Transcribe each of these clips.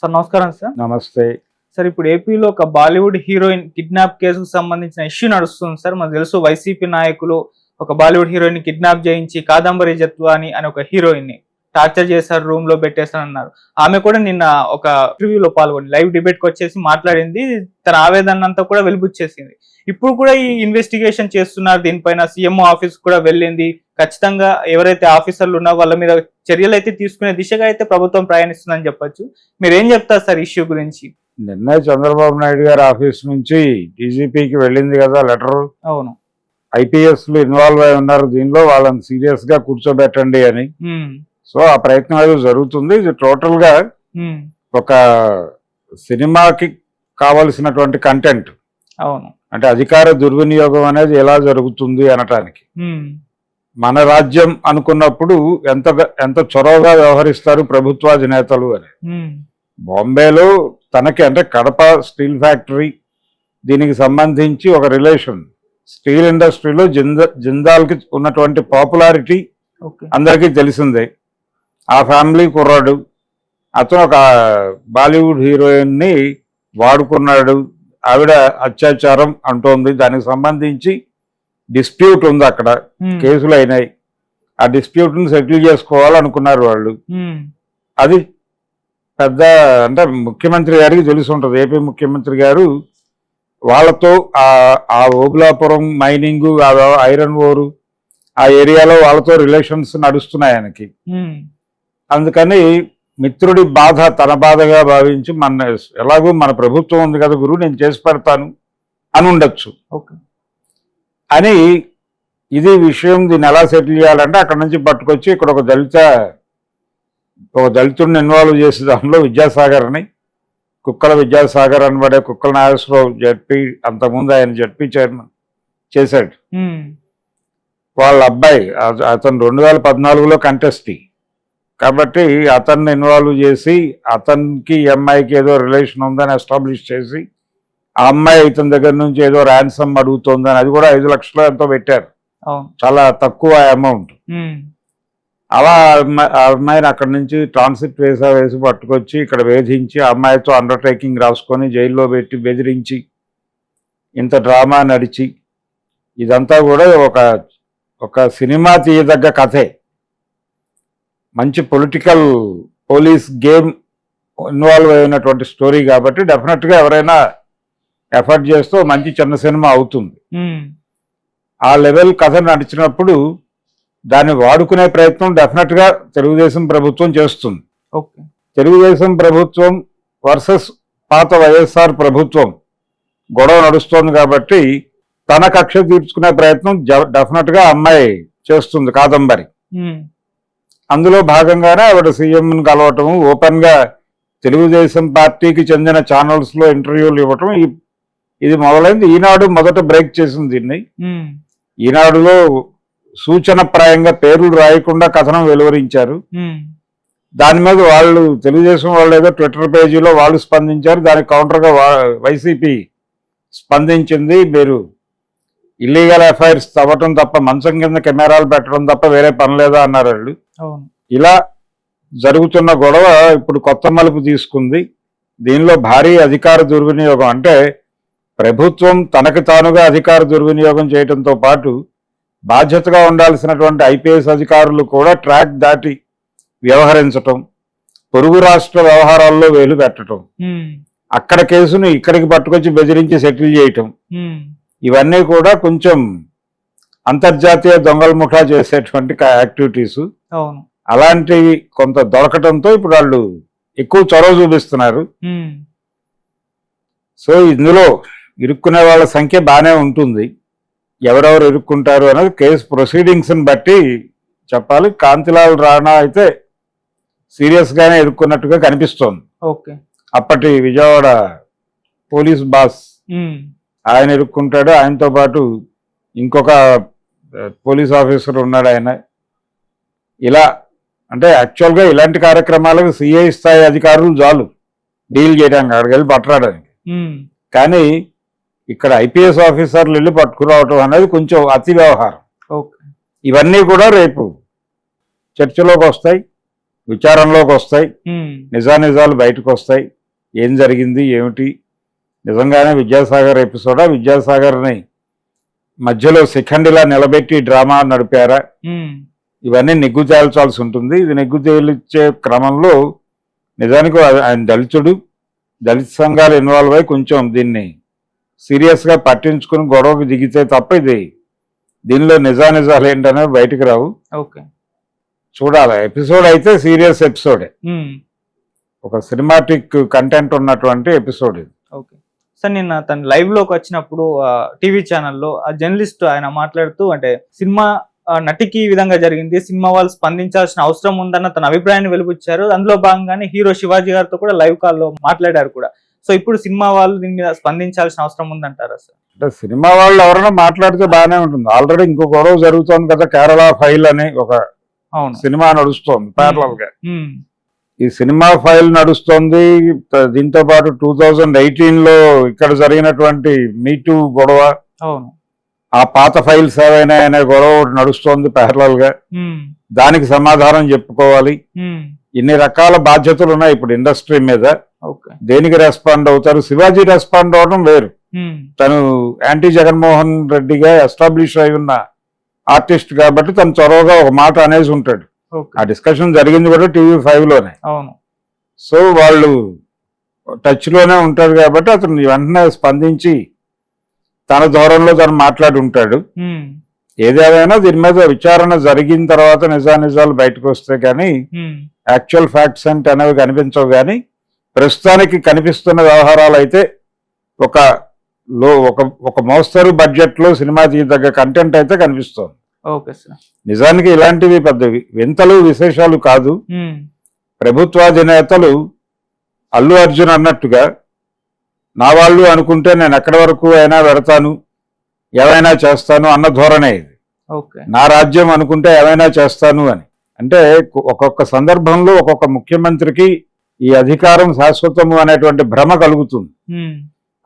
Sir నమస్కారం sir. నమస్తే. Sir ఇప్పుడు ఏపీలో ఒక బాలీవుడ్ హీరోయిన్ కిడ్నాప్ కేసుకు సంబంధించిన ఇష్యూ నడుస్తుంది సార్. మనకు తెలుసు వైసీపీ నాయకులు ఒక బాలీవుడ్ హీరోయిన్ కిడ్నాప్ చేయించి కాదంబరి జత్వాని అని ఒక హీరోయిన్ ని టార్చర్ చేశారు, రూమ్ లో పెట్టేస్తారన్నారు. ఆమె కూడా నిన్న ఒక ఇంటర్వ్యూలో పాల్గొని లైవ్ డిబేట్ కి వచ్చేసి మాట్లాడింది, తన ఆవేదన అంతా కూడా వెలిబుచ్చేసింది. ఇప్పుడు కూడా ఈ ఇన్వెస్టిగేషన్ చేస్తున్నారు దీనిపైన. సీఎం ఆఫీస్ కూడా వెళ్ళింది. ఖచ్చితంగా ఎవరైతే ఆఫీసర్లు ఉన్నారో వాళ్ళ మీద చర్యలు అయితే తీసుకునే దిశగా అయితే ప్రభుత్వం ప్రయాణిస్తుందని చెప్పొచ్చు. మీరు ఏం చెప్తారు సార్ ఇష్యూ గురించి? నిన్న చంద్రబాబు నాయుడు గారి ఆఫీస్ నుంచి డీజీపీకి వెళ్ళింది కదా లెటర్. అవును, ఐపీఎస్లు ఇన్వాల్వ్ అయి ఉన్నారు దీనిలో, వాళ్ళని సీరియస్ గా కూర్చోబెట్టండి అని. సో ఆ ప్రయత్నం ఏదో జరుగుతుంది. ఇది టోటల్ గా ఒక సినిమాకి కావలసినటువంటి కంటెంట్. అవును, అంటే అధికార దుర్వినియోగం అనేది ఎలా జరుగుతుంది అనటానికి. మన రాజ్యం అనుకున్నప్పుడు ఎంత చొరవగా వ్యవహరిస్తారు ప్రభుత్వాధినేతలు అని. బాంబేలో తనకి అంటే కడప స్టీల్ ఫ్యాక్టరీ దీనికి సంబంధించి ఒక రిలేషన్, స్టీల్ ఇండస్ట్రీలో జిందాల్కి ఉన్నటువంటి పాపులారిటీ అందరికీ తెలిసిందే. ఆ ఫ్యామిలీ కుర్రాడు, అతను ఒక బాలీవుడ్ హీరోయిన్ ని వాడుకున్నాడు, ఆవిడ అత్యాచారం అంటోంది. దానికి సంబంధించి డిస్ప్యూట్ ఉంది, అక్కడ కేసులు అయినాయి. ఆ డిస్ప్యూట్ ని సెటిల్ చేసుకోవాలనుకున్నారు వాళ్ళు. అది పెద్ద అంటే ముఖ్యమంత్రి గారికి తెలిసి ఉంటుంది. ఏపీ ముఖ్యమంత్రి గారు వాళ్ళతో ఆ ఓబులాపురం మైనింగ్, ఐరన్ ఓరు ఆ ఏరియాలో వాళ్ళతో రిలేషన్స్ నడుస్తున్నాయి ఆయనకి. అందుకని మిత్రుడి బాధ తన బాధగా భావించి ఎలాగో మన ప్రభుత్వం ఉంది కదా గురువు, నేను చేసి పెడతాను అని ఉండొచ్చు అని. ఇది విషయం. దీన్ని ఎలా సెటిల్ చేయాలంటే అక్కడ నుంచి పట్టుకొచ్చి ఇక్కడ ఒక దళితుడిని ఇన్వాల్వ్ చేసే దానిలో విద్యాసాగర్ని, కుక్కల విద్యాసాగర్ అనబడే కుక్కల నాగేశ్వరరావు జడ్పీ, అంతకుముందు ఆయన జడ్పీ చైర్మన్ చేశాడు. వాళ్ళ అబ్బాయి అతను 2014లో కంటెస్టీ కాబట్టి అతన్ని ఇన్వాల్వ్ చేసి అతనికి అమ్మాయికి ఏదో రిలేషన్ ఉందని ఎస్టాబ్లిష్ చేసి ఆ అమ్మాయి ఇతని దగ్గర నుంచి ఏదో ర్యాన్సమ్ అడుగుతోందని, అది కూడా 5 లక్షలు ఎంతో పెట్టారు, చాలా తక్కువ అమౌంట్. అలా ఆ అమ్మాయిని అక్కడి నుంచి ట్రాన్సిట్ వీసా వేసి పట్టుకొచ్చి ఇక్కడ వేధించి ఆ అమ్మాయితో అండర్టేకింగ్ రాసుకొని జైల్లో పెట్టి బెదిరించి ఇంత డ్రామా నడిచి ఇదంతా కూడా ఒక సినిమా తీయదగ్గ కథే. మంచి పొలిటికల్ పోలీస్ గేమ్ ఇన్వాల్వ్ అయినటువంటి స్టోరీ కాబట్టి డెఫినెట్గా ఎవరైనా ఎఫర్ట్ చేస్తూ మంచి చిన్న సినిమా అవుతుంది. ఆ లెవెల్ కథ నడిచినప్పుడు దాన్ని వాడుకునే ప్రయత్నం డెఫినెట్గా తెలుగుదేశం ప్రభుత్వం చేస్తుంది. తెలుగుదేశం ప్రభుత్వం వర్సెస్ పాత వైఎస్ఆర్ ప్రభుత్వం గొడవ నడుస్తోంది కాబట్టి తన కక్ష తీర్చుకునే ప్రయత్నం డెఫినెట్గా అమ్మాయి చేస్తుంది, కాదంబరి. అందులో భాగంగానే ఆవిడ సీఎంను కలవటము, ఓపెన్ గా తెలుగుదేశం పార్టీకి చెందిన ఛానల్స్ లో ఇంటర్వ్యూలు ఇవ్వటం, ఇది మొదలైంది. ఈనాడు మొదట బ్రేక్ చేసింది దీన్ని. ఈనాడులో సూచనప్రాయంగా పేర్లు రాయకుండా కథనం వెలువరించారు. దాని మీద వాళ్ళు తెలుగుదేశం వాళ్ళు ఏదో ట్విట్టర్ పేజీలో వాళ్ళు స్పందించారు. దానికి కౌంటర్గా వైసీపీ స్పందించింది, మీరు ఇల్లీగల్ అఫైర్స్ తవ్వటం తప్ప, మంచం కింద కెమెరాలు పెట్టడం తప్ప వేరే పని లేదా అన్నారు వాళ్ళు. ఇలా జరుగుతున్న గొడవ ఇప్పుడు కొత్త మలుపు తీసుకుంది. దీనిలో భారీ అధికార దుర్వినియోగం, అంటే ప్రభుత్వం తనకు తానుగా అధికార దుర్వినియోగం చేయడంతో పాటు బాధ్యతగా ఉండాల్సినటువంటి ఐపీఎస్ అధికారులు కూడా ట్రాక్ దాటి వ్యవహరించటం, పొరుగు రాష్ట్ర వ్యవహారాల్లో వేలు పెట్టడం, అక్కడ కేసును ఇక్కడికి పట్టుకొచ్చి బెదిరించి సెటిల్ చేయటం, ఇవన్నీ కూడా కొంచెం అంతర్జాతీయ దొంగల ముఠా చేసేటువంటి యాక్టివిటీస్. అలాంటివి కొంత దొరకటంతో ఇప్పుడు వాళ్ళు ఎక్కువ చొరవ చూపిస్తున్నారు. సో ఇందులో ఇరుక్కునే వాళ్ళ సంఖ్య బాగానే ఉంటుంది. ఎవరెవరు ఇరుక్కుంటారు అనేది కేసు ప్రొసీడింగ్స్ని బట్టి చెప్పాలి. కాంతిలాల్ రాణా అయితే సీరియస్ గానే ఇరుక్కున్నట్టుగా కనిపిస్తోంది. అప్పటి విజయవాడ పోలీస్ బాస్ ఆయన ఇరుక్కుంటాడు. ఆయనతో పాటు ఇంకొక పోలీస్ ఆఫీసర్ ఉన్నాడు ఆయన. ఇలా అంటే యాక్చువల్గా ఇలాంటి కార్యక్రమాలకు సిఐ స్థాయి అధికారులు చాలు డీల్ చేయడానికి, అక్కడికి వెళ్ళి పట్టడానికి. కానీ ఇక్కడ ఐపీఎస్ ఆఫీసర్లు వెళ్ళి పట్టుకురావటం అనేది కొంచెం అతి వ్యవహారం. ఇవన్నీ కూడా రేపు చర్చలోకి వస్తాయి. విచారణలోకి వస్తాయి, ఉమ్, నిజానిజాలు బయటకు వస్తాయి, ఏం జరిగింది ఏమిటి, నిజంగానే విద్యాసాగర్ ఎపిసోడా, విద్యాసాగర్ని మధ్యలో శిఖండిలా నిలబెట్టి డ్రామా నడిపారా, ఉమ్, ఇవన్నీ నిగ్గు తేల్చాల్సి ఉంటుంది. ఇది నిగ్గు తేల్చే క్రమంలో నిజానికి ఆయన దళితుడు, దళిత సంఘాలు ఇన్వాల్వ్ అయి కొంచెం దీన్ని సీరియస్గా పట్టించుకుని గొడవకు దిగితే తప్ప దీనిలో నిజానిజాలు ఏంటనేవి బయటికి రావు. ఓకే. చూడాలి. ఎపిసోడ్ అయితే సీరియస్ ఎపిసోడే, ఉమ్, ఒక సినిమాటిక్ కంటెంట్ ఉన్నటువంటి ఎపిసోడ్ ఇది. ఓకే సార్, నిన్న తను లైవ్ లోకి వచ్చినప్పుడు టీవీ ఛానల్లో ఆ జర్నలిస్ట్ ఆయన మాట్లాడుతూ అంటే సినిమా నటికి ఈ విధంగా జరిగింది, సినిమా వాళ్ళు స్పందించాల్సిన అవసరం ఉందన్న తన అభిప్రాయాన్ని వెలిబుచ్చారు. అందులో భాగంగానే హీరో శివాజీ గారితో కూడా లైవ్ కాల్లో మాట్లాడారు కూడా. సో ఇప్పుడు సినిమా వాళ్ళు దీని మీద స్పందించాల్సిన అవసరం ఉందంటారా సార్? అంటే సినిమా వాళ్ళు ఎవరైనా మాట్లాడితే బాగానే ఉంటుంది. ఆల్రెడీ ఇంకో గొడవ జరుగుతోంది కదా, కేరళ ఫైల్ అని ఒక సినిమా నడుస్తోంది ప్యారలల్ గా. ఈ సినిమా ఫైల్ నడుస్తోంది, దీంతో పాటు 2018లో ఇక్కడ జరిగినటువంటి మీటూ గొడవ, ఆ పాత ఫైల్స్ ఏవైనా అనే గొడవ నడుస్తోంది ప్యారలల్ గా. దానికి సమాధానం చెప్పుకోవాలి. ఇన్ని రకాల బాధ్యతలు ఉన్నాయి ఇప్పుడు ఇండస్ట్రీ మీద. దేనికి రెస్పాండ్ అవుతారు? శివాజీ రెస్పాండ్ అవడం వేరు. తను యాంటీ జగన్మోహన్ రెడ్డిగా ఎస్టాబ్లిష్ అయి ఉన్న ఆర్టిస్ట్ కాబట్టి తను చొరవగా ఒక మాట అనేసి ఉంటాడు. ఆ డిస్కషన్ జరిగింది కూడా TV5 లోనే. సో వాళ్ళు టచ్ లోనే ఉంటారు కాబట్టి అతను వెంటనే స్పందించి తన ధోరణిలో తను మాట్లాడి ఉంటాడు. ఏదేమైనా దీని మీద విచారణ జరిగిన తర్వాత నిజానిజాలు బయటకు వస్తే కానీ యాక్చువల్ ఫ్యాక్ట్స్ అంటే అనేవి కనిపించవు. కానీ ప్రస్తుతానికి కనిపిస్తున్న వ్యవహారాలు అయితే ఒక మోస్తరు బడ్జెట్ లో సినిమా తీయదగ్గ కంటెంట్ అయితే కనిపిస్తోంది. నిజానికి ఇలాంటివి పెద్ద వింతలు విశేషాలు కాదు. ప్రభుత్వాధినేతలు అల్లు అర్జున్ అన్నట్టుగా నా వాళ్ళు అనుకుంటే నేను ఎక్కడి వరకు అయినా వెడతాను, ఏవైనా చేస్తాను అన్న ధోరణే ఇది. నా రాజ్యం అనుకుంటే ఏవైనా చేస్తాను అని. అంటే ఒక్కొక్క సందర్భంలో ఒక్కొక్క ముఖ్యమంత్రికి ఈ అధికారం శాశ్వతము అనేటువంటి భ్రమ కలుగుతుంది.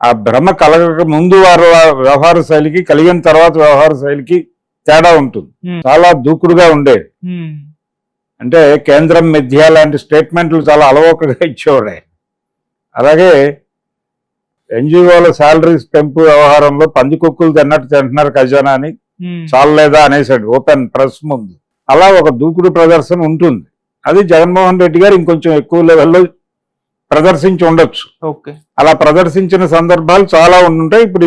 ఆ భ్రమ కలగక ముందు వారు వ్యవహార శైలికి, కలిగిన తర్వాత వ్యవహార శైలికి తేడా ఉంటుంది. చాలా దూకుడుగా ఉండేది. అంటే కేంద్రం మిథ్య లాంటి స్టేట్మెంట్లు చాలా అలవోకగా ఇచ్చేవాడు ఆయన. అలాగే NGOల శాలరీస్ పెంపు వ్యవహారంలో పందికొక్కులు తిన్నట్టు తింటున్నారు ఖజానా అని చాలలేదా అనేసాడు ఓపెన్ ప్రెస్ ముందు. అలా ఒక దూకుడు ప్రదర్శన ఉంటుంది. అది జగన్మోహన్ రెడ్డి గారు ఇంకొంచెం ఎక్కువ లెవెల్లో ప్రదర్శించి ఉండొచ్చు. అలా ప్రదర్శించిన సందర్భాలు చాలా ఉండుంటాయి. ఇప్పుడు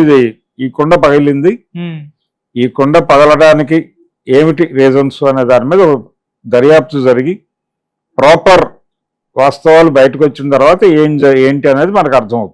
ఈ కుండ పగిలింది. ఈ కుండ పగలడానికి ఏమిటి రీజన్స్ అనే దాని మీద దర్యాప్తు జరిగి ప్రాపర్ వాస్తవాలు బయటకు వచ్చిన తర్వాత ఏంటి అనేది మనకు అర్థమవుతుంది.